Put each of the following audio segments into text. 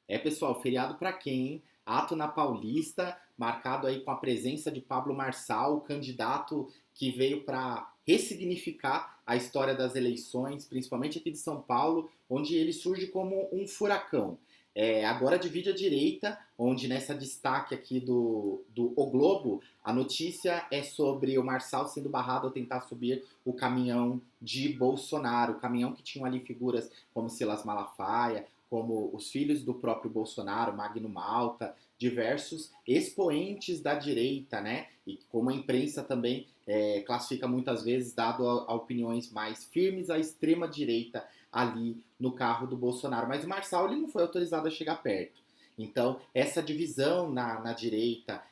É, pessoal, feriado para quem, hein? Ato na Paulista, marcado aí com a presença de Pablo Marçal, o candidato que veio para ressignificar a história das eleições, principalmente aqui de São Paulo, onde ele surge como um furacão. Agora divide a direita, onde nessa destaque aqui do O Globo, a notícia é sobre o Marçal sendo barrado ao tentar subir o caminhão de Bolsonaro, o caminhão que tinham ali figuras como Silas Malafaia, como os filhos do próprio Bolsonaro, Magno Malta, diversos expoentes da direita, né? E como a imprensa também classifica muitas vezes, dado a opiniões mais firmes, a extrema direita ali no carro do Bolsonaro. Mas o Marçal ele não foi autorizado a chegar perto. Então, essa divisão na direita,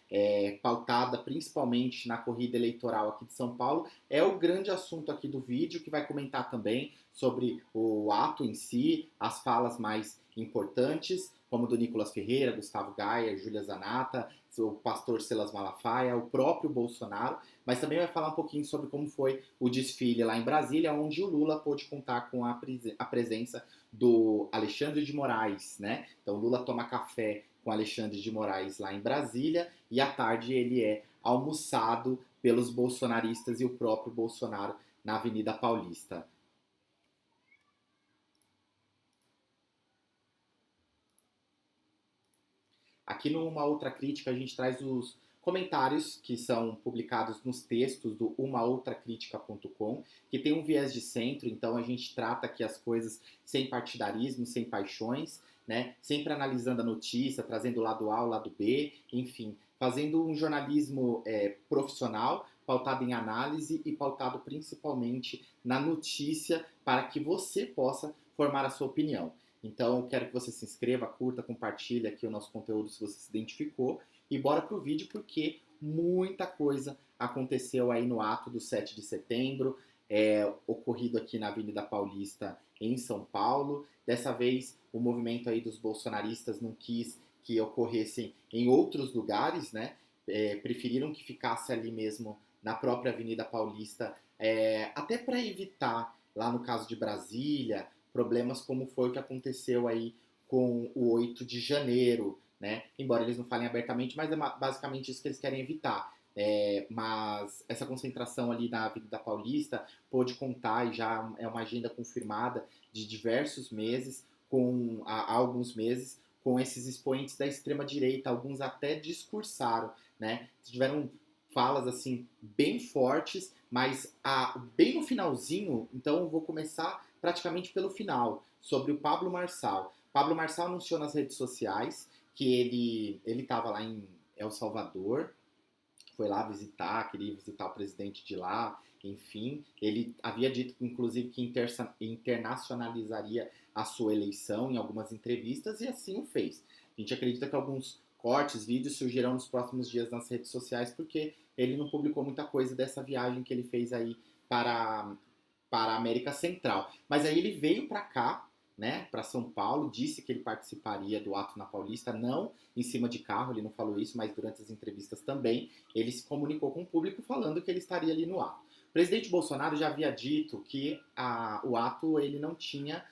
pautada principalmente na corrida eleitoral aqui de São Paulo, é o grande assunto aqui do vídeo, que vai comentar também sobre o ato em si, as falas mais importantes, como do Nicolas Ferreira, Gustavo Gaia, Júlia Zanata, o pastor Silas Malafaia, o próprio Bolsonaro, mas também vai falar um pouquinho sobre como foi o desfile lá em Brasília, onde o Lula pôde contar com a presença do Alexandre de Moraes, né? Então Lula toma café com Alexandre de Moraes lá em Brasília e à tarde ele é almoçado pelos bolsonaristas e o próprio Bolsonaro na Avenida Paulista. Aqui numa outra crítica a gente traz os comentários que são publicados nos textos do umaoutracritica.com, que tem um viés de centro, então a gente trata aqui as coisas sem partidarismo, sem paixões, né? Sempre analisando a notícia, trazendo o lado A, o lado B, enfim, fazendo um jornalismo profissional, pautado em análise e pautado principalmente na notícia para que você possa formar a sua opinião. Então, quero que você se inscreva, curta, compartilhe aqui o nosso conteúdo se você se identificou. E bora pro vídeo porque muita coisa aconteceu aí no ato do 7 de setembro, ocorrido aqui na Avenida Paulista, em São Paulo. Dessa vez, o movimento aí dos bolsonaristas não quis que ocorressem em outros lugares, né? Preferiram que ficasse ali mesmo na própria Avenida Paulista, até para evitar, lá no caso de Brasília, problemas como foi o que aconteceu aí com o 8 de janeiro, né? Embora eles não falem abertamente, mas é basicamente isso que eles querem evitar. Mas essa concentração ali na Avenida Paulista pôde contar, e já é uma agenda confirmada de diversos meses, há alguns meses, com esses expoentes da extrema-direita, alguns até discursaram, né? Tiveram falas assim bem fortes, mas bem no finalzinho, então eu vou começar praticamente pelo final, sobre o Pablo Marçal. Pablo Marçal anunciou nas redes sociais que ele estava lá em El Salvador, foi lá visitar, queria visitar o presidente de lá, enfim. Ele havia dito, inclusive, que internacionalizaria a sua eleição em algumas entrevistas e assim o fez. A gente acredita que alguns cortes, vídeos surgirão nos próximos dias nas redes sociais porque ele não publicou muita coisa dessa viagem que ele fez aí para, para a América Central. Mas aí ele veio para cá, né, para São Paulo, disse que ele participaria do ato na Paulista, não em cima de carro, ele não falou isso, mas durante as entrevistas também, ele se comunicou com o público falando que ele estaria ali no ato. O presidente Bolsonaro já havia dito que o ato ele não tinha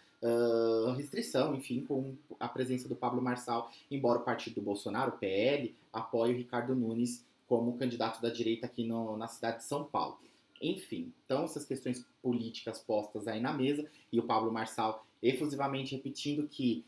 restrição, enfim, com a presença do Pablo Marçal, embora o partido do Bolsonaro, o PL, apoie o Ricardo Nunes como candidato da direita aqui na cidade de São Paulo. Enfim, então essas questões políticas postas aí na mesa e o Pablo Marçal efusivamente repetindo que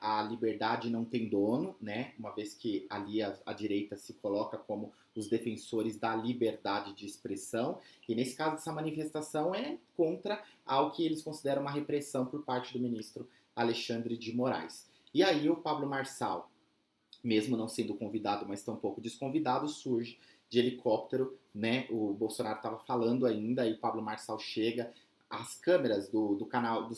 a liberdade não tem dono, né? Uma vez que ali a direita se coloca como os defensores da liberdade de expressão, e nesse caso essa manifestação é contra ao que eles consideram uma repressão por parte do ministro Alexandre de Moraes. E aí o Pablo Marçal, mesmo não sendo convidado, mas tampouco desconvidado, surge de helicóptero, né? O Bolsonaro estava falando ainda, e o Pablo Marçal chega. As câmeras do canal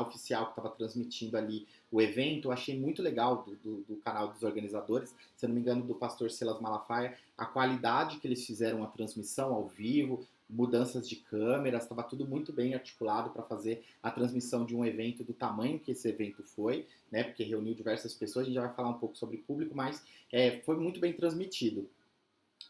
oficial que estava transmitindo ali o evento, eu achei muito legal do canal dos organizadores, se eu não me engano, do pastor Silas Malafaia, a qualidade que eles fizeram a transmissão ao vivo, mudanças de câmeras, estava tudo muito bem articulado para fazer a transmissão de um evento do tamanho que esse evento foi, né? Porque reuniu diversas pessoas, a gente já vai falar um pouco sobre público, mas foi muito bem transmitido.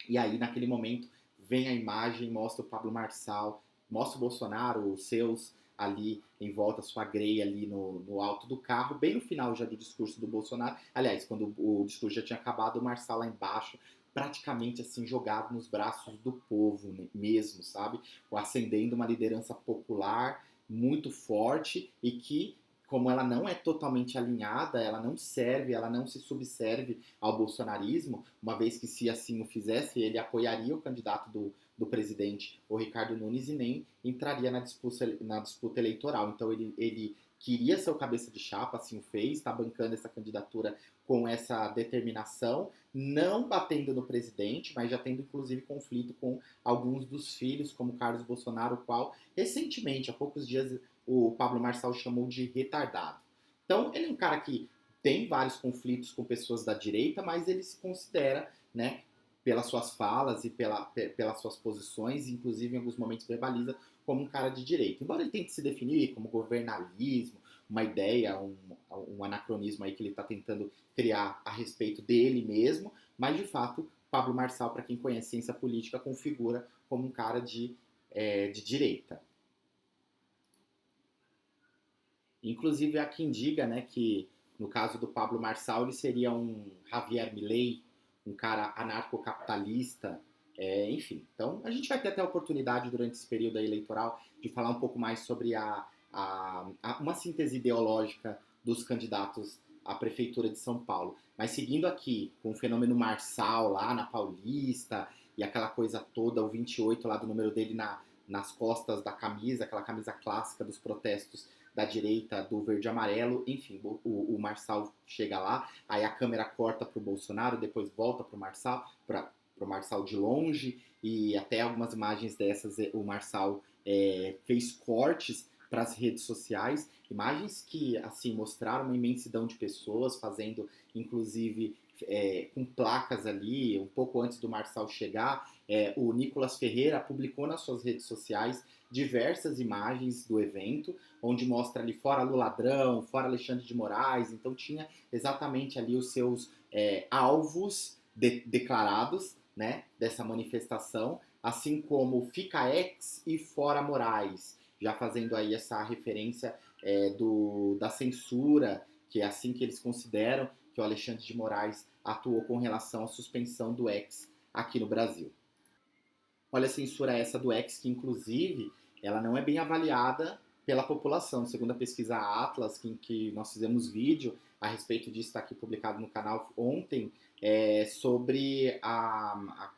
E aí, naquele momento, vem a imagem, mostra o Pablo Marçal, mostra o Bolsonaro, os seus ali em volta, sua greia ali no alto do carro, bem no final já do discurso do Bolsonaro. Aliás, quando o discurso já tinha acabado, o Marçal lá embaixo, praticamente assim, jogado nos braços do povo mesmo, sabe? Acendendo uma liderança popular muito forte e que, como ela não é totalmente alinhada, ela não serve, ela não se subserve ao bolsonarismo, uma vez que se assim o fizesse, ele apoiaria o candidato do presidente, o Ricardo Nunes, e nem entraria na disputa eleitoral. Então ele queria ser o cabeça de chapa, assim o fez, está bancando essa candidatura com essa determinação, não batendo no presidente, mas já tendo inclusive conflito com alguns dos filhos, como Carlos Bolsonaro, o qual recentemente, há poucos dias, o Pablo Marçal chamou de retardado. Então, ele é um cara que tem vários conflitos com pessoas da direita, mas ele se considera, né, pelas suas falas e pelas suas posições, inclusive em alguns momentos verbaliza como um cara de direita. Embora ele tente se definir como governalismo, uma ideia, um anacronismo aí que ele está tentando criar a respeito dele mesmo, mas de fato, Pablo Marçal, para quem conhece ciência política, configura como um cara de direita. Inclusive há quem diga, né, que no caso do Pablo Marçal ele seria um Javier Milei, um cara anarcocapitalista, enfim. Então a gente vai ter até a oportunidade durante esse período eleitoral de falar um pouco mais sobre uma síntese ideológica dos candidatos à prefeitura de São Paulo. Mas seguindo aqui com o fenômeno Marçal lá na Paulista e aquela coisa toda, o 28 lá do número dele nas costas da camisa, aquela camisa clássica dos protestos da direita do verde e amarelo, enfim, o Marçal chega lá, aí a câmera corta para o Bolsonaro, depois volta para o Marçal de longe, e até algumas imagens dessas o Marçal fez cortes para as redes sociais, imagens que assim mostraram uma imensidão de pessoas fazendo, inclusive com placas ali, um pouco antes do Marçal chegar, o Nicolas Ferreira publicou nas suas redes sociais diversas imagens do evento, onde mostra ali fora Lula ladrão, fora Alexandre de Moraes, então tinha exatamente ali os seus alvos declarados, né, dessa manifestação, assim como Fica Ex e Fora Moraes, já fazendo aí essa referência da censura, que é assim que eles consideram que o Alexandre de Moraes atuou com relação à suspensão do ex aqui no Brasil. Olha a censura essa do X, que inclusive ela não é bem avaliada pela população. Segundo a pesquisa Atlas, que nós fizemos vídeo a respeito disso, está aqui publicado no canal ontem, sobre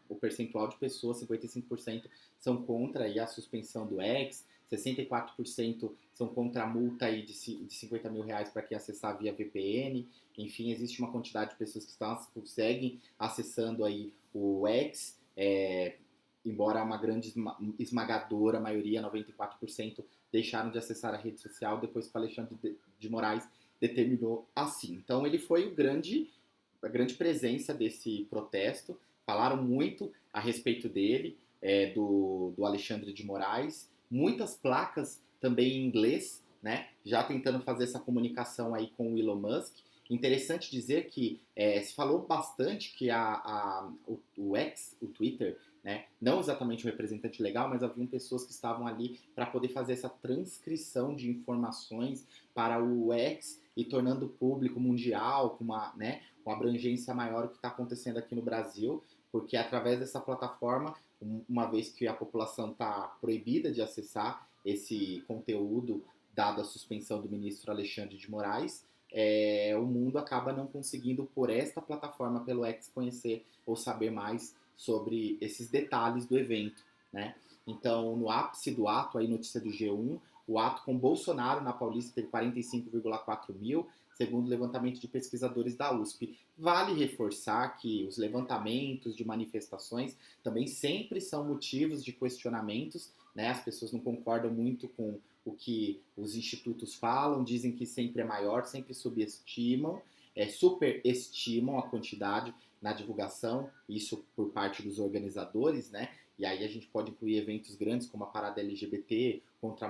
o percentual de pessoas, 55% são contra aí, a suspensão do X, 64% são contra a multa aí de 50 mil reais para quem acessar via VPN. Enfim, existe uma quantidade de pessoas que seguem acessando aí o X, embora uma grande esmagadora maioria, 94%, deixaram de acessar a rede social depois que o Alexandre de Moraes determinou assim. Então ele foi a grande presença desse protesto, falaram muito a respeito dele, do Alexandre de Moraes, muitas placas também em inglês, né, já tentando fazer essa comunicação aí com o Elon Musk. Interessante dizer que se falou bastante que o X, o Twitter, né, não exatamente o representante legal, mas haviam pessoas que estavam ali para poder fazer essa transcrição de informações para o X e tornando público mundial, com uma abrangência maior o que está acontecendo aqui no Brasil, porque através dessa plataforma, uma vez que a população está proibida de acessar esse conteúdo, dado a suspensão do ministro Alexandre de Moraes, o mundo acaba não conseguindo, por esta plataforma, pelo X, conhecer ou saber mais sobre esses detalhes do evento, né? Então, no ápice do ato, aí notícia do G1, o ato com Bolsonaro na Paulista teve 45,4 mil, segundo o levantamento de pesquisadores da USP. Vale reforçar que os levantamentos de manifestações também sempre são motivos de questionamentos, né? As pessoas não concordam muito com o que os institutos falam, dizem que sempre é maior, sempre subestimam, superestimam a quantidade na divulgação, isso por parte dos organizadores, né? E aí a gente pode incluir eventos grandes como a parada LGBT, quanto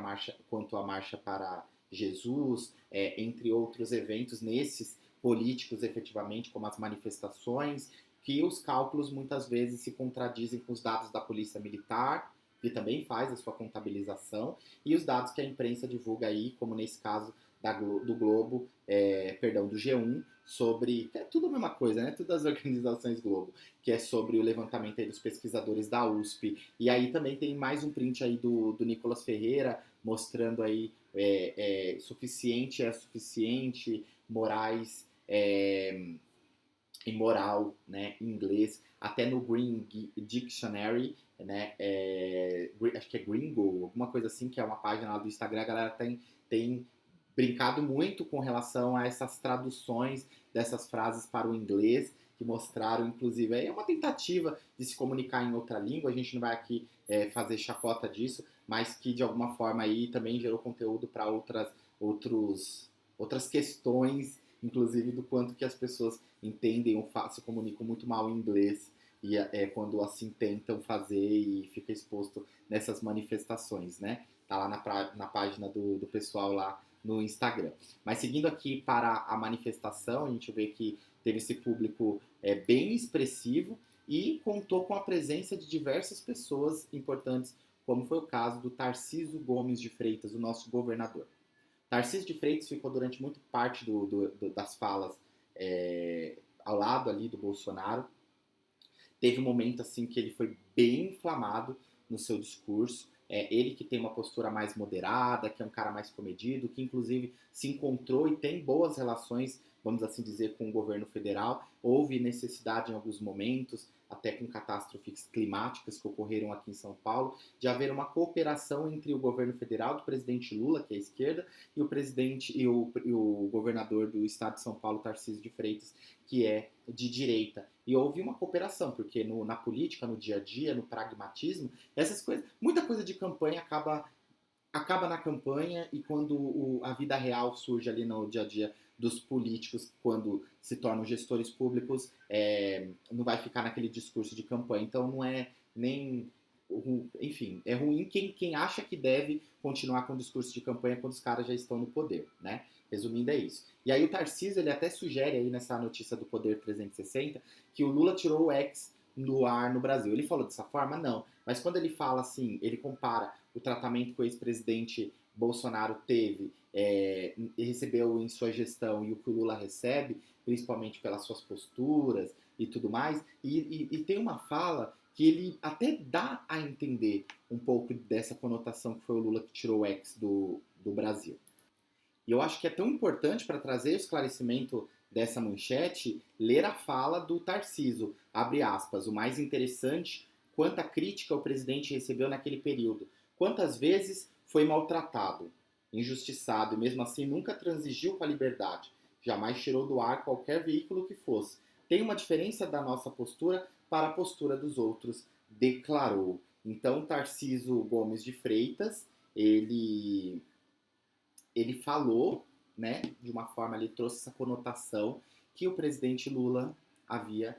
a marcha para Jesus, entre outros eventos nesses políticos efetivamente, como as manifestações, que os cálculos muitas vezes se contradizem com os dados da polícia militar, que também faz a sua contabilização, e os dados que a imprensa divulga aí, como nesse caso do Globo, perdão, do G1, sobre, é tudo a mesma coisa, né? Tudo as organizações Globo, que é sobre o levantamento aí dos pesquisadores da USP. E aí também tem mais um print aí do Nicolas Ferreira, mostrando aí suficiente é suficiente, Moraes imoral, né, em inglês, até no Green Dictionary, né, acho que é Gringo, alguma coisa assim, que é uma página lá do Instagram, a galera tem brincado muito com relação a essas traduções dessas frases para o inglês, que mostraram, inclusive, é uma tentativa de se comunicar em outra língua, a gente não vai aqui fazer chacota disso, mas que de alguma forma aí também gerou conteúdo para outras questões, inclusive do quanto que as pessoas entendem ou se comunicam muito mal em inglês e quando assim tentam fazer e fica exposto nessas manifestações, né? Tá lá na página do pessoal lá no Instagram. Mas seguindo aqui para a manifestação, a gente vê que teve esse público bem expressivo e contou com a presença de diversas pessoas importantes, como foi o caso do Tarcísio Gomes de Freitas, o nosso governador. Tarcísio de Freitas ficou durante muito parte das falas ao lado ali do Bolsonaro. Teve um momento assim que ele foi bem inflamado no seu discurso. Ele que tem uma postura mais moderada, que é um cara mais comedido, que inclusive se encontrou e tem boas relações, vamos assim dizer, com o governo federal. Houve necessidade em alguns momentos, até com catástrofes climáticas que ocorreram aqui em São Paulo, de haver uma cooperação entre o governo federal do presidente Lula, que é a esquerda, e o governador do estado de São Paulo, Tarcísio de Freitas, que é de direita. E houve uma cooperação, porque na política, no dia a dia, no pragmatismo, essas coisas, muita coisa de campanha acaba na campanha, e quando a vida real surge ali no dia a dia dos políticos, quando se tornam gestores públicos, não vai ficar naquele discurso de campanha. Então não é nem... Enfim, é ruim quem acha que deve continuar com o discurso de campanha quando os caras já estão no poder, né? Resumindo, é isso. E aí o Tarcísio, ele até sugere aí nessa notícia do Poder 360 que o Lula tirou o X no ar no Brasil. Ele falou dessa forma? Não. Mas quando ele fala assim, ele compara o tratamento que o ex-presidente Bolsonaro teve e recebeu em sua gestão e o que o Lula recebe, principalmente pelas suas posturas e tudo mais, e tem uma fala que ele até dá a entender um pouco dessa conotação que foi o Lula que tirou o X do Brasil. E eu acho que é tão importante para trazer o esclarecimento dessa manchete, ler a fala do Tarcísio, abre aspas, o mais interessante, quanta crítica o presidente recebeu naquele período, quantas vezes foi maltratado, injustiçado e mesmo assim nunca transigiu com a liberdade, jamais tirou do ar qualquer veículo que fosse. Tem uma diferença da nossa postura para a postura dos outros, declarou. Então, Tarcísio Gomes de Freitas, ele falou, né, de uma forma, ele trouxe essa conotação que o presidente Lula havia,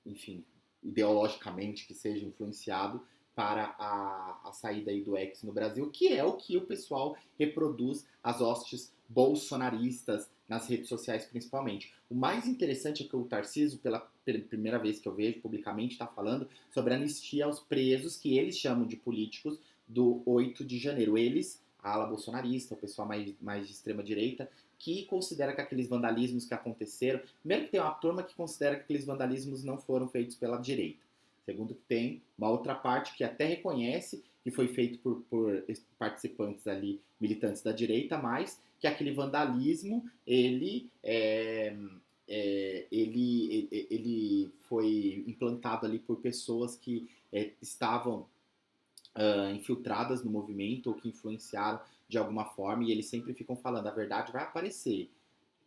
enfim, ideologicamente que seja influenciado para a saída aí do X no Brasil, que é o que o pessoal reproduz as hostes bolsonaristas nas redes sociais principalmente. O mais interessante é que o Tarcísio, pela primeira vez que eu vejo publicamente, está falando sobre a anistia aos presos que eles chamam de políticos do 8 de janeiro. Eles, a ala bolsonarista, o pessoal mais de extrema direita, que considera que aqueles vandalismos que aconteceram... Primeiro que tem uma turma que considera que aqueles vandalismos não foram feitos pela direita. Segundo que tem uma outra parte que até reconhece que foi feito por participantes ali, militantes da direita, mas que aquele vandalismo, ele foi implantado ali por pessoas que estavam infiltradas no movimento ou que influenciaram de alguma forma, e eles sempre ficam falando, a verdade vai aparecer,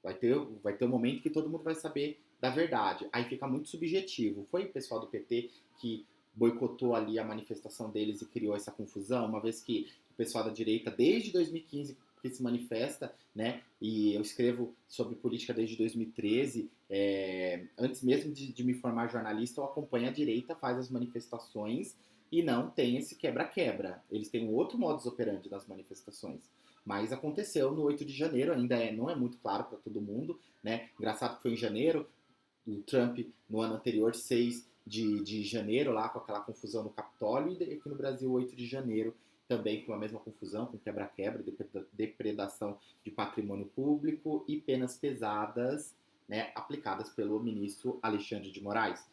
vai ter um momento que todo mundo vai saber da verdade. Aí fica muito subjetivo. Foi o pessoal do PT que boicotou ali a manifestação deles e criou essa confusão, uma vez que o pessoal da direita, desde 2015, que se manifesta, né? E eu escrevo sobre política desde 2013. Antes mesmo de me formar jornalista, eu acompanho a direita, faz as manifestações e não tem esse quebra-quebra. Eles têm um outro modus operandi das manifestações. Mas aconteceu no 8 de janeiro, ainda não é muito claro para todo mundo, né? Engraçado que foi em janeiro, o Trump, no ano anterior, 6 de janeiro, lá com aquela confusão no Capitólio, e aqui no Brasil, 8 de janeiro, também com a mesma confusão, com quebra-quebra, depredação de patrimônio público e penas pesadas, né, aplicadas pelo ministro Alexandre de Moraes.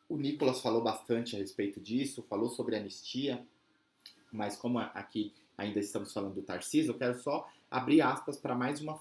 O Nicolas falou bastante a respeito disso, falou sobre anistia, mas como aqui ainda estamos falando do Tarcísio, eu quero só abrir aspas para mais uma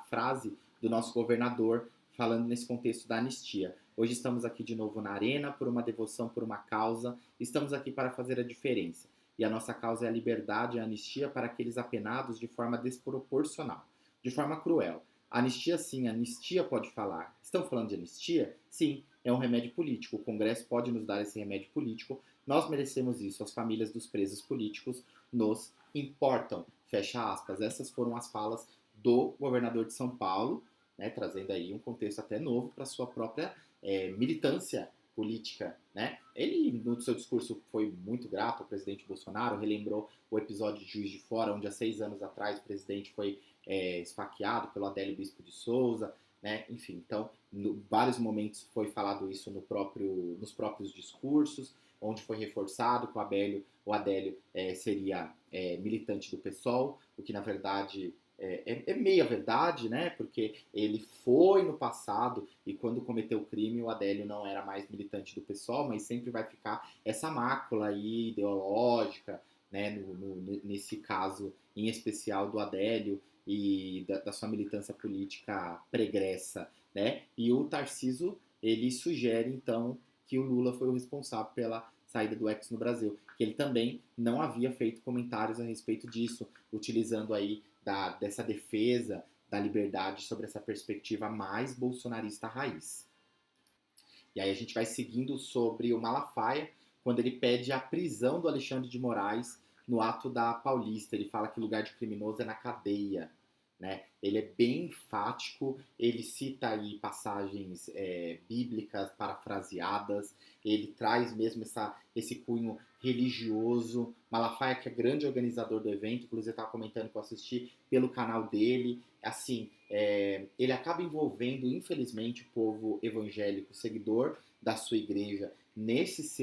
frase do nosso governador falando nesse contexto da anistia. Hoje estamos aqui de novo na arena por uma devoção, por uma causa. Estamos aqui para fazer a diferença. E a nossa causa é a liberdade e a anistia para aqueles apenados de forma desproporcional, de forma cruel. Anistia sim, anistia pode falar. Estão falando de anistia? Sim, é um remédio político. O Congresso pode nos dar esse remédio político. Nós merecemos isso. As famílias dos presos políticos nos importam. Fecha aspas. Essas foram as falas do governador de São Paulo, né, trazendo aí um contexto até novo para sua própria militância política, né? Ele, no seu discurso, foi muito grato ao presidente Bolsonaro, relembrou o episódio de Juiz de Fora, onde há 6 anos atrás o presidente foi esfaqueado pelo Adélio Bispo de Souza, né? Enfim, então, em vários momentos foi falado isso nos próprios discursos, onde foi reforçado que o Adélio seria militante do PSOL, o que na verdade é meia verdade, né? Porque ele foi no passado e quando cometeu o crime o Adélio não era mais militante do PSOL, mas sempre vai ficar essa mácula aí ideológica, né? Nesse caso em especial do Adélio e da sua militância política pregressa, né? E o Tarcísio, ele sugere então que o Lula foi o responsável pela saída do X no Brasil, que ele também não havia feito comentários a respeito disso, utilizando aí dessa defesa da liberdade sobre essa perspectiva mais bolsonarista raiz. E aí a gente vai seguindo sobre o Malafaia, quando ele pede a prisão do Alexandre de Moraes no ato da Paulista. Ele fala que o lugar de criminoso é na cadeia. Né? Ele é bem enfático, ele cita aí passagens bíblicas parafraseadas, ele traz mesmo esse cunho religioso. Malafaia, que é grande organizador do evento, inclusive eu estava comentando que eu assisti pelo canal dele, assim, ele acaba envolvendo, infelizmente, o povo evangélico, seguidor da sua igreja, nessas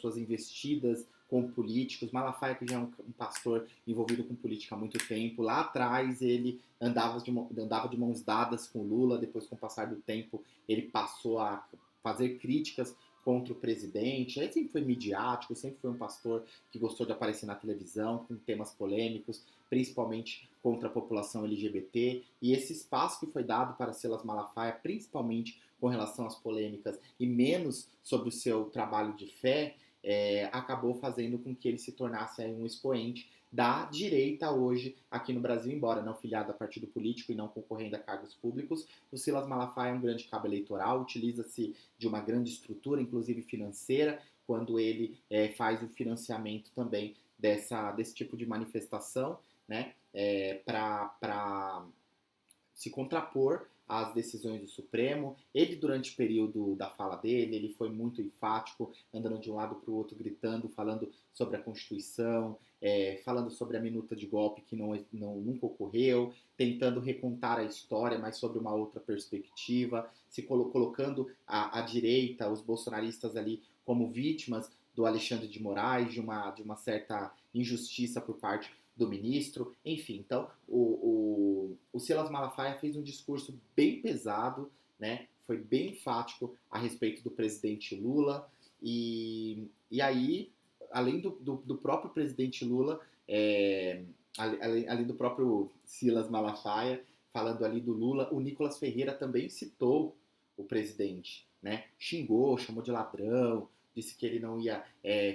suas investidas com políticos. Malafaia, que já é um pastor envolvido com política há muito tempo, lá atrás ele andava de mãos dadas com Lula, depois com o passar do tempo ele passou a fazer críticas contra o presidente, ele sempre foi midiático, sempre foi um pastor que gostou de aparecer na televisão com temas polêmicos, principalmente contra a população LGBT, e esse espaço que foi dado para Silas Malafaia, principalmente com relação às polêmicas e menos sobre o seu trabalho de fé, acabou fazendo com que ele se tornasse um expoente da direita hoje aqui no Brasil, embora não filiado a partido político e não concorrendo a cargos públicos. O Silas Malafaia é um grande cabo eleitoral, utiliza-se de uma grande estrutura, inclusive financeira, quando ele faz o financiamento também desse tipo de manifestação, né, para se contrapor às decisões do Supremo. Ele, durante o período da fala dele, ele foi muito enfático, andando de um lado para o outro, gritando, falando sobre a Constituição, falando sobre a minuta de golpe que nunca ocorreu, tentando recontar a história, mas sobre uma outra perspectiva, se colocando a direita, os bolsonaristas ali como vítimas do Alexandre de Moraes, de uma certa injustiça por parte do ministro, enfim. Então, o Silas Malafaia fez um discurso bem pesado, né? Foi bem enfático a respeito do presidente Lula, e aí, além do próprio presidente Lula, além do próprio Silas Malafaia, falando ali do Lula, o Nicolas Ferreira também citou o presidente, né? Xingou, chamou de ladrão, disse que ele não ia,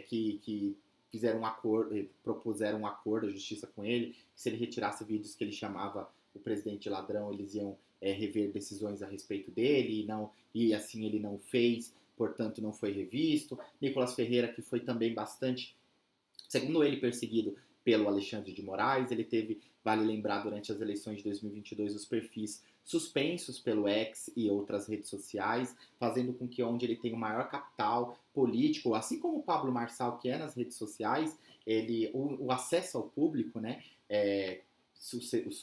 que fizeram um acordo, propuseram um acordo, a justiça com ele, que se ele retirasse vídeos que ele chamava o presidente de ladrão, eles iam rever decisões a respeito dele, e assim ele não fez, portanto não foi revisto. Nicolas Ferreira, que foi também bastante, segundo ele, perseguido pelo Alexandre de Moraes, ele teve, vale lembrar, durante as eleições de 2022, os perfis suspensos pelo X e outras redes sociais, fazendo com que onde ele tem o maior capital político, assim como o Pablo Marçal, que é nas redes sociais, o acesso ao público, né,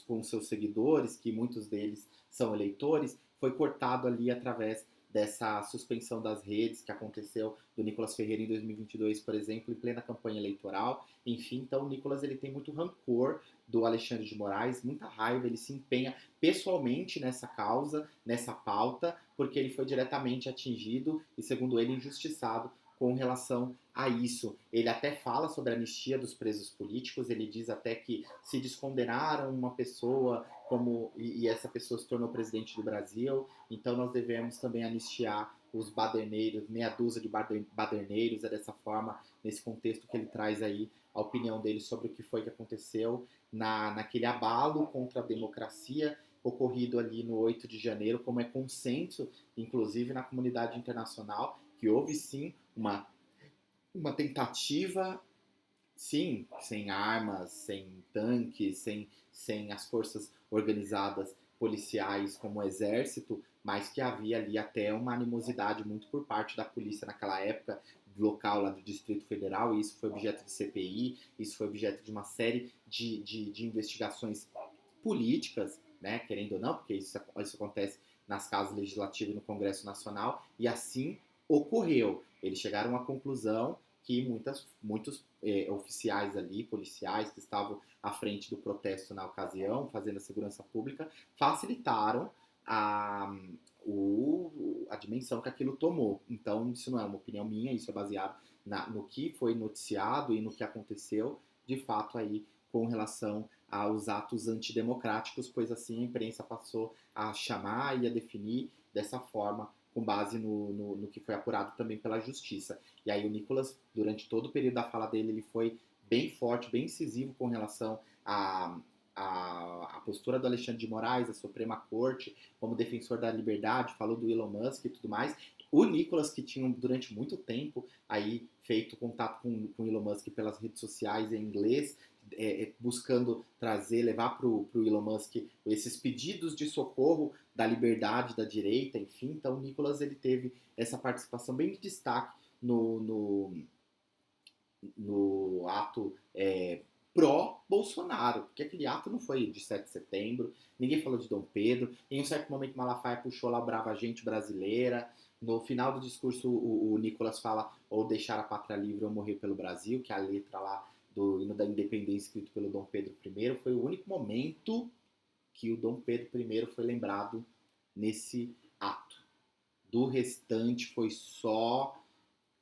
com seus seguidores, que muitos deles são eleitores, foi cortado ali através dessa suspensão das redes que aconteceu do Nicolas Ferreira em 2022, por exemplo, em plena campanha eleitoral. Enfim, então o Nicolas ele tem muito rancor do Alexandre de Moraes, muita raiva, ele se empenha pessoalmente nessa causa, nessa pauta, porque ele foi diretamente atingido e, segundo ele, injustiçado com relação a isso. Ele até fala sobre a anistia dos presos políticos, ele diz até que se descondenaram uma pessoa e essa pessoa se tornou presidente do Brasil, então nós devemos também anistiar os baderneiros, meia dúzia de baderneiros, é dessa forma, nesse contexto que ele traz aí a opinião dele sobre o que foi que aconteceu naquele abalo contra a democracia ocorrido ali no 8 de janeiro, como é consenso, inclusive na comunidade internacional, que houve sim uma tentativa, sim, sem armas, sem tanques, sem as forças organizadas policiais como o exército, mas que havia ali até uma animosidade muito por parte da polícia naquela época, local lá do Distrito Federal, e isso foi objeto de CPI, isso foi objeto de uma série de investigações políticas, né, querendo ou não, porque isso acontece nas casas legislativas e no Congresso Nacional, e assim ocorreu. Eles chegaram à conclusão que muitos oficiais ali, policiais que estavam à frente do protesto na ocasião, fazendo a segurança pública, facilitaram a, a dimensão que aquilo tomou. Então, isso não é uma opinião minha, isso é baseado no que foi noticiado e no que aconteceu, de fato, aí com relação aos atos antidemocráticos, pois assim a imprensa passou a chamar e a definir dessa forma, com base no que foi apurado também pela justiça. E aí o Nicolas, durante todo o período da fala dele, ele foi bem forte, bem incisivo com relação a postura do Alexandre de Moraes, a Suprema Corte, como defensor da liberdade, falou do Elon Musk e tudo mais. O Nicolas, que tinha durante muito tempo aí feito contato com o Elon Musk pelas redes sociais em inglês, buscando levar para o Elon Musk esses pedidos de socorro da liberdade da direita, enfim. Então o Nicolas ele teve essa participação bem de destaque no ato pró-Bolsonaro, porque aquele ato não foi de 7 de setembro, ninguém falou de Dom Pedro, em um certo momento Malafaia puxou lá o Brava Gente brasileira, no final do discurso o Nicolas fala ou deixar a pátria livre ou morrer pelo Brasil, que é a letra lá do hino da independência escrito pelo Dom Pedro I, foi o único momento que o Dom Pedro I foi lembrado nesse ato. Do restante foi só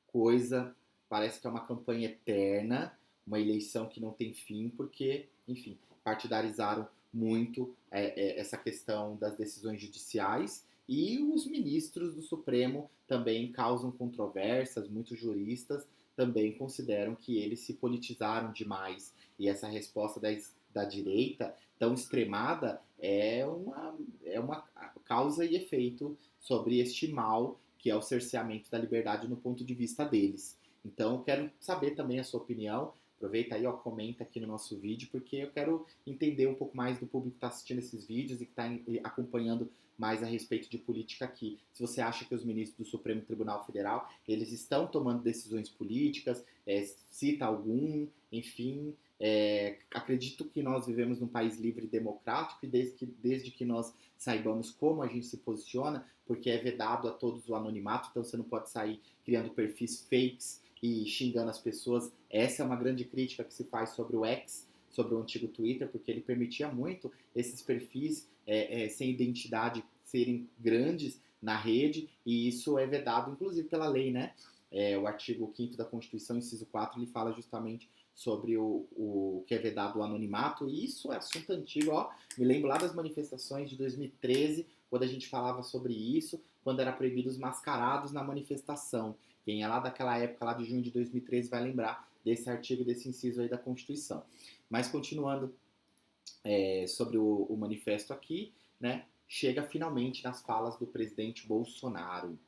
coisa, parece que é uma campanha eterna, uma eleição que não tem fim, porque, enfim, partidarizaram muito essa questão das decisões judiciais e os ministros do Supremo também causam controvérsias, muitos juristas também consideram que eles se politizaram demais e essa resposta da direita tão extremada é uma causa e efeito sobre este mal que é o cerceamento da liberdade no ponto de vista deles. Então, eu quero saber também a sua opinião. Aproveita aí, ó, comenta aqui no nosso vídeo, porque eu quero entender um pouco mais do público que está assistindo esses vídeos e que está acompanhando mais a respeito de política aqui. Se você acha que os ministros do Supremo Tribunal Federal, eles estão tomando decisões políticas, cita algum, enfim. Acredito que nós vivemos num país livre e democrático e desde que nós saibamos como a gente se posiciona, porque é vedado a todos o anonimato, então você não pode sair criando perfis fakes e xingando as pessoas. Essa é uma grande crítica que se faz sobre o X, sobre o antigo Twitter, porque ele permitia muito esses perfis sem identidade serem grandes na rede, e isso é vedado, inclusive, pela lei, né? O artigo 5º da Constituição, inciso 4, ele fala justamente sobre o que é vedado o anonimato, e isso é assunto antigo, ó. Me lembro lá das manifestações de 2013, quando a gente falava sobre isso, quando era proibido os mascarados na manifestação. Quem é lá daquela época, lá de junho de 2013, vai lembrar desse artigo, desse inciso aí da Constituição. Mas continuando sobre o manifesto aqui, né, chega finalmente nas falas do presidente Bolsonaro.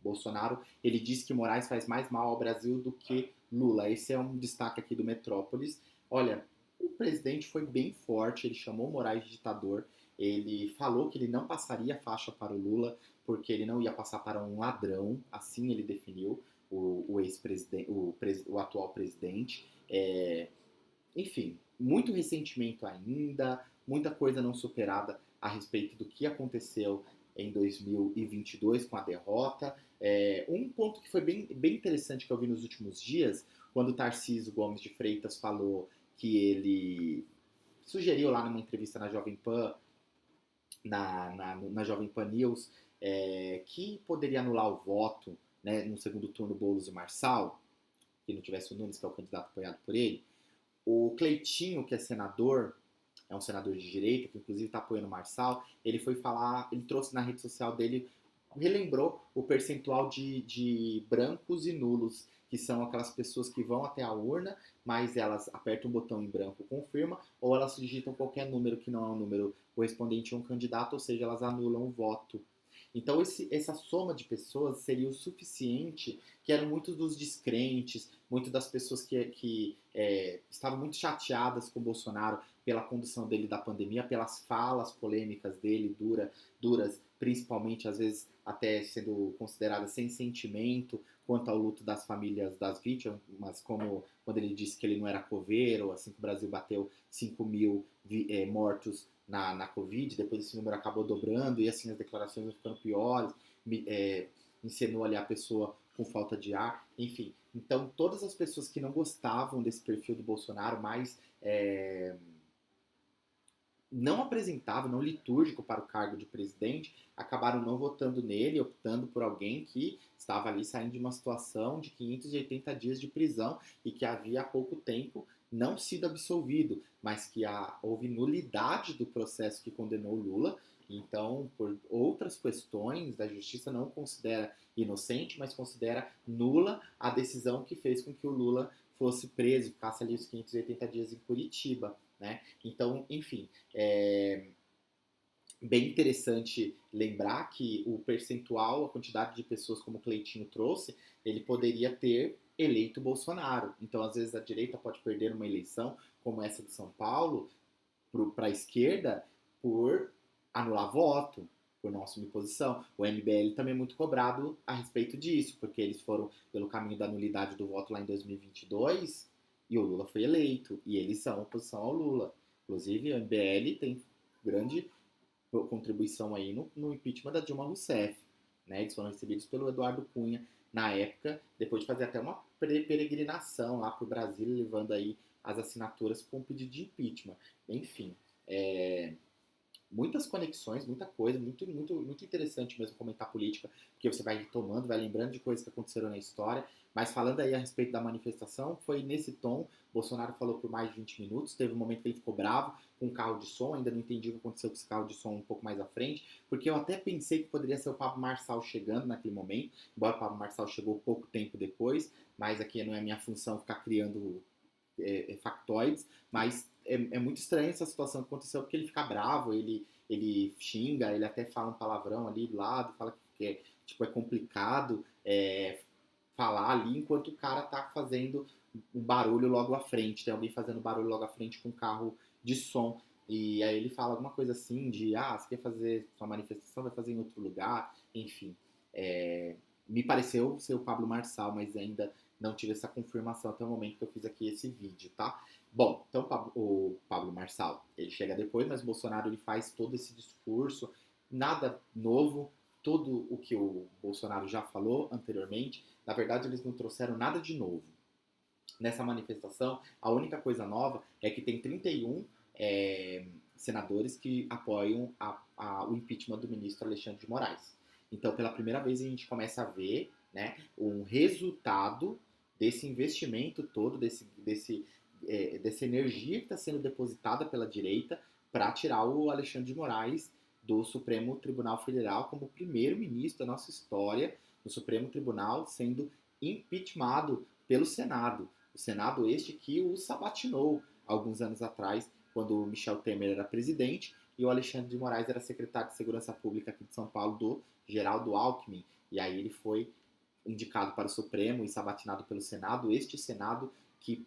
Bolsonaro, ele diz que Moraes faz mais mal ao Brasil do que Lula. Esse é um destaque aqui do Metrópolis. Olha, o presidente foi bem forte, ele chamou Moraes de ditador, ele falou que ele não passaria faixa para o Lula, porque ele não ia passar para um ladrão, assim ele definiu o ex-presidente, o atual presidente. Enfim, muito ressentimento ainda, muita coisa não superada a respeito do que aconteceu em 2022 com a derrota. Um ponto que foi bem interessante que eu vi nos últimos dias, quando o Tarcísio Gomes de Freitas falou que ele sugeriu lá numa entrevista na Jovem Pan, na Jovem Pan News, que poderia anular o voto, né, no segundo turno Boulos e Marçal, que não tivesse o Nunes, que é o candidato apoiado por ele. O Cleitinho, que é senador, é um senador de direita, que inclusive está apoiando o Marçal, ele foi falar, ele trouxe na rede social dele, relembrou o percentual de brancos e nulos, que são aquelas pessoas que vão até a urna, mas elas apertam um botão em branco, confirma, ou elas digitam qualquer número que não é um número correspondente a um candidato, ou seja, elas anulam o voto. Então essa soma de pessoas seria o suficiente, que eram muitos dos descrentes, muitas das pessoas que estavam muito chateadas com o Bolsonaro pela condução dele da pandemia, pelas falas polêmicas dele, duras, principalmente às vezes até sendo consideradas sem sentimento quanto ao luto das famílias das vítimas, como quando ele disse que ele não era coveiro, assim que o Brasil bateu 5 mil mortos na Covid, depois esse número acabou dobrando e assim as declarações vão ficando piores, encenou ali a pessoa com falta de ar, enfim. Então, todas as pessoas que não gostavam desse perfil do Bolsonaro, mais não apresentável, não litúrgico para o cargo de presidente, acabaram não votando nele, optando por alguém que estava ali saindo de uma situação de 580 dias de prisão e que havia há pouco tempo não sido absolvido, mas que houve nulidade do processo que condenou Lula. Então, por outras questões, a justiça não considera inocente, mas considera nula a decisão que fez com que o Lula fosse preso, ficasse ali os 580 dias em Curitiba, né? Então, enfim, bem interessante lembrar que o percentual, a quantidade de pessoas como o Cleitinho trouxe, ele poderia ter eleito Bolsonaro. Então, às vezes, a direita pode perder uma eleição, como essa de São Paulo, para a esquerda, por anular voto, por não assumir posição. O MBL também é muito cobrado a respeito disso, porque eles foram pelo caminho da nulidade do voto lá em 2022 e o Lula foi eleito, e eles são oposição ao Lula. Inclusive, o MBL tem grande contribuição aí no impeachment da Dilma Rousseff. Né? Eles foram recebidos pelo Eduardo Cunha na época, depois de fazer até uma peregrinação lá para o Brasil, levando aí as assinaturas com o pedido de impeachment. Enfim, muitas conexões, muita coisa, muito interessante mesmo comentar política, porque você vai retomando, vai lembrando de coisas que aconteceram na história. Mas falando aí a respeito da manifestação, foi nesse tom. Bolsonaro falou por mais de 20 minutos, teve um momento que ele ficou bravo com o carro de som, ainda não entendi o que aconteceu com esse carro de som um pouco mais à frente, porque eu até pensei que poderia ser o Pablo Marçal chegando naquele momento, embora o Pablo Marçal chegou pouco tempo depois, mas aqui não é minha função ficar criando factoides, mas é muito estranha essa situação que aconteceu, porque ele fica bravo, ele xinga, ele até fala um palavrão ali do lado, fala que é complicado falar ali, enquanto o cara tá fazendo um barulho logo à frente, tem alguém fazendo barulho logo à frente com um carro de som, e aí ele fala alguma coisa assim de, você quer fazer sua manifestação, vai fazer em outro lugar, enfim. Me pareceu ser o Pablo Marçal, mas ainda não tive essa confirmação até o momento que eu fiz aqui esse vídeo, tá? Bom, então o Pablo Marçal, ele chega depois, mas o Bolsonaro ele faz todo esse discurso, nada novo, tudo o que o Bolsonaro já falou anteriormente. Na verdade, eles não trouxeram nada de novo. Nessa manifestação, a única coisa nova é que tem 31 senadores que apoiam o impeachment do ministro Alexandre de Moraes. Então, pela primeira vez, a gente começa a ver, né, um resultado desse investimento todo, dessa energia que está sendo depositada pela direita para tirar o Alexandre de Moraes do Supremo Tribunal Federal como primeiro-ministro da nossa história, no Supremo Tribunal, sendo impeachmentado pelo Senado. O Senado este que o sabatinou alguns anos atrás, quando o Michel Temer era presidente e o Alexandre de Moraes era secretário de Segurança Pública aqui de São Paulo, do Geraldo Alckmin. E aí ele foi indicado para o Supremo e sabatinado pelo Senado, este Senado que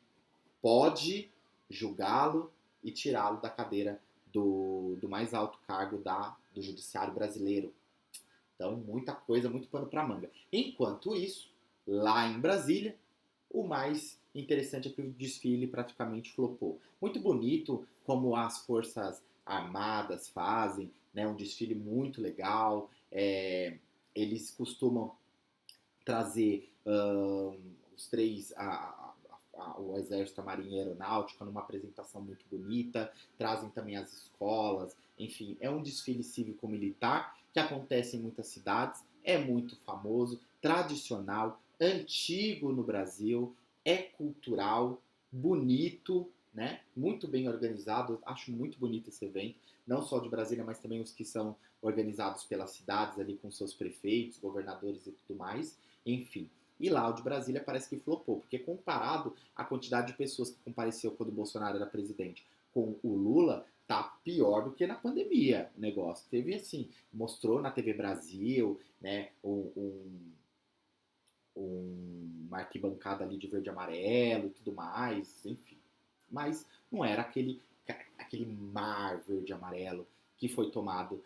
pode julgá-lo e tirá-lo da cadeira do mais alto cargo do judiciário brasileiro. Então, muita coisa, muito pano para manga. Enquanto isso, lá em Brasília, o mais interessante é que o desfile praticamente flopou. Muito bonito como as forças armadas fazem, né? Um desfile muito legal. Eles costumam trazer os três, o Exército, a Marinha e a Aeronáutica numa apresentação muito bonita, trazem também as escolas, enfim, é um desfile cívico-militar que acontece em muitas cidades, é muito famoso, tradicional, antigo no Brasil, é cultural, bonito, né? Muito bem organizado, acho muito bonito esse evento, não só de Brasília, mas também os que são organizados pelas cidades ali com seus prefeitos, governadores e tudo mais, enfim. E lá o de Brasília parece que flopou, porque comparado à quantidade de pessoas que compareceu quando o Bolsonaro era presidente com o Lula, tá pior do que na pandemia o negócio. Teve assim, mostrou na TV Brasil, né, uma arquibancada ali de verde e amarelo e tudo mais, enfim. Mas não era aquele mar verde e amarelo que foi tomado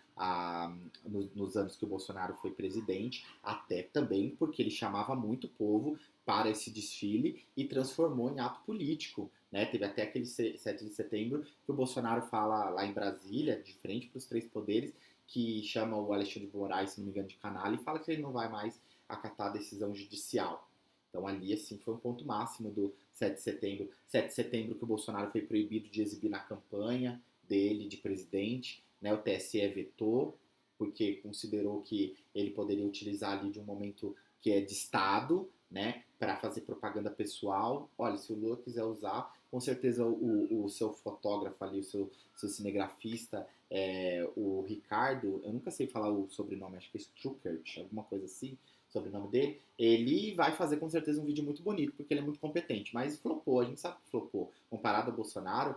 nos anos que o Bolsonaro foi presidente, até também porque ele chamava muito o povo para esse desfile e transformou em ato político. Né? Teve até aquele 7 de setembro que o Bolsonaro fala lá em Brasília, de frente para os três poderes, que chama o Alexandre de Moraes, se não me engano, de canalha, e fala que ele não vai mais acatar a decisão judicial. Então ali, assim, foi um ponto máximo do 7 de setembro. 7 de setembro que o Bolsonaro foi proibido de exibir na campanha dele de presidente, né? O TSE vetou, porque considerou que ele poderia utilizar ali de um momento que é de Estado, né? Para fazer propaganda pessoal. Olha, se o Lula quiser usar, com certeza o seu fotógrafo ali, seu cinegrafista, o Ricardo, eu nunca sei falar o sobrenome, acho que é Struckert, alguma coisa assim, sobrenome dele, ele vai fazer com certeza um vídeo muito bonito, porque ele é muito competente, mas flopou, a gente sabe que flopou. Comparado ao Bolsonaro,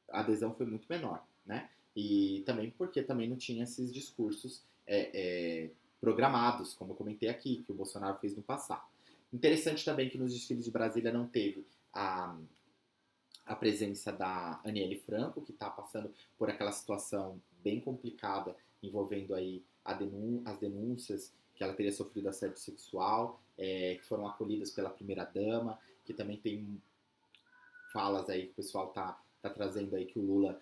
a adesão foi muito menor, né? E também porque também não tinha esses discursos programados, como eu comentei aqui, que o Bolsonaro fez no passado. Interessante também que nos desfiles de Brasília não teve a presença da Aniele Franco, que está passando por aquela situação bem complicada envolvendo aí as denúncias que ela teria sofrido assédio sexual, que foram acolhidas pela primeira-dama, que também tem falas aí que o pessoal tá trazendo aí que o Lula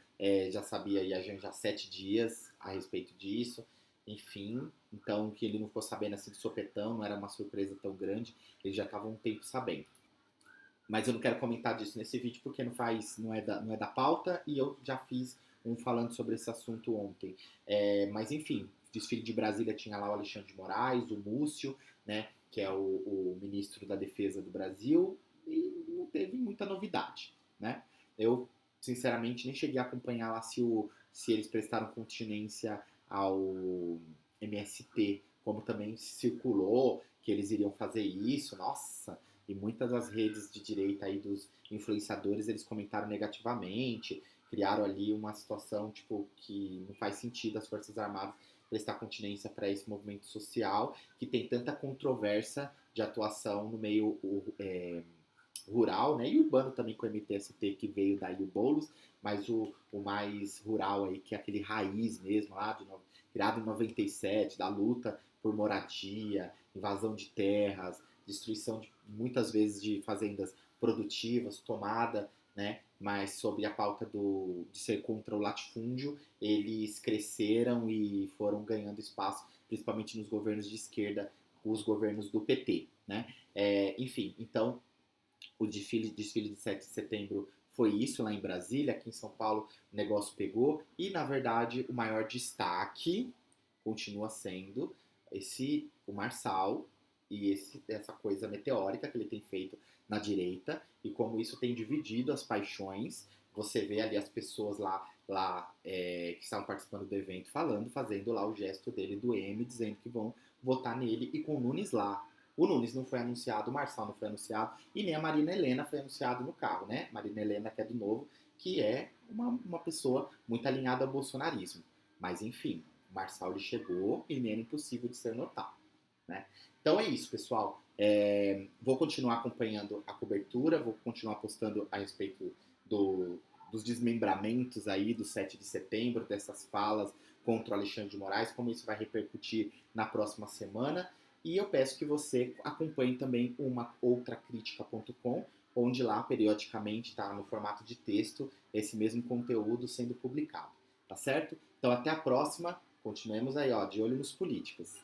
já sabia e agiu já 7 dias a respeito disso, enfim, então que ele não ficou sabendo assim de sopetão, não era uma surpresa tão grande, ele já estava um tempo sabendo. Mas eu não quero comentar disso nesse vídeo porque não é da pauta e eu já fiz um falando sobre esse assunto ontem. Mas enfim, desfile de Brasília tinha lá o Alexandre de Moraes, o Múcio, né, que é o ministro da Defesa do Brasil, e não teve muita novidade, né? Eu, sinceramente, nem cheguei a acompanhar lá se eles prestaram continência ao MST, como também circulou que eles iriam fazer isso, nossa, e muitas das redes de direita aí dos influenciadores, eles comentaram negativamente, criaram ali uma situação tipo que não faz sentido as Forças Armadas prestar continência para esse movimento social que tem tanta controvérsia de atuação no meio rural, né, e urbano também com o MTST que veio daí o Boulos, mas o mais rural aí, que é aquele raiz mesmo lá, criado em 97, da luta por moradia, invasão de terras, destruição muitas vezes de fazendas produtivas, tomada, né, mas sob a pauta de ser contra o latifúndio, eles cresceram e foram ganhando espaço, principalmente nos governos de esquerda, os governos do PT, né? Enfim, então o desfile de 7 de setembro foi isso lá em Brasília, aqui em São Paulo o negócio pegou e na verdade o maior destaque continua sendo o Marçal e essa coisa meteórica que ele tem feito na direita e como isso tem dividido as paixões. Você vê ali as pessoas lá que estavam participando do evento fazendo lá o gesto dele do M, dizendo que vão votar nele e com o Nunes lá. O Nunes não foi anunciado, o Marçal não foi anunciado e nem a Marina Helena foi anunciado no carro, né? Marina Helena, que é do Novo, que é uma pessoa muito alinhada ao bolsonarismo. Mas enfim, o Marçal ele chegou e nem era impossível de ser notado, né? Então é isso, pessoal. Vou continuar acompanhando a cobertura, vou continuar postando a respeito dos desmembramentos aí do 7 de setembro, dessas falas contra o Alexandre de Moraes, como isso vai repercutir na próxima semana. E eu peço que você acompanhe também uma outracrítica.com, onde lá periodicamente está no formato de texto esse mesmo conteúdo sendo publicado. tá certo? Então até a próxima, continuemos aí, ó, de olho nos políticos.